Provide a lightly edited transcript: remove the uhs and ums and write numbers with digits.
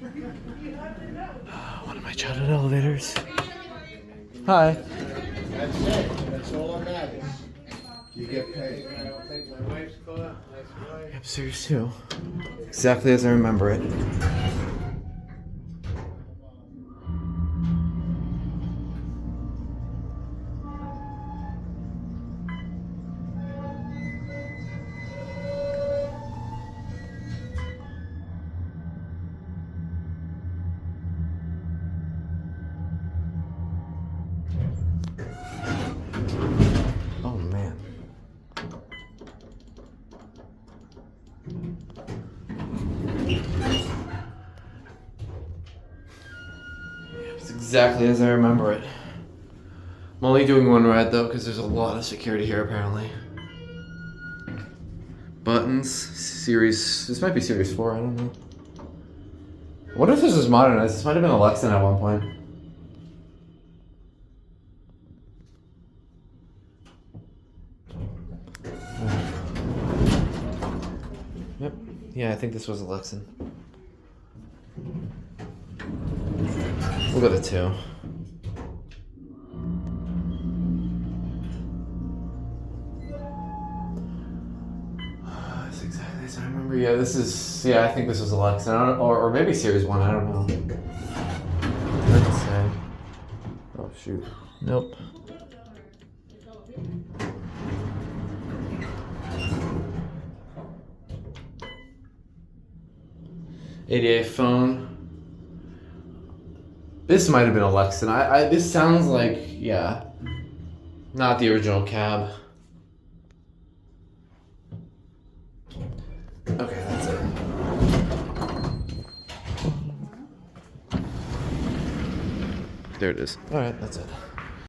One of my childhood elevators. Hi. That's it. That's all that matters. You get paid. Upstairs too. Exactly as I remember it. Oh man. It's exactly as I remember it. I'm only doing one ride though because there's a lot of security here apparently. Buttons, series, this might be series 4, I don't know. What if this was modernized? This might have been a Lexan at one point. Yep. Yeah, I think this was a Lexan. We'll go to 2. That's exactly as I remember. Yeah, this is. Yeah, I think this was a Lexan, or maybe Series 1. I don't know. Hard to say. Oh shoot. Nope. ADA phone. This might have been a Lexan. This sounds like, yeah, not the original cab. Okay, that's it. There it is. All right, that's it.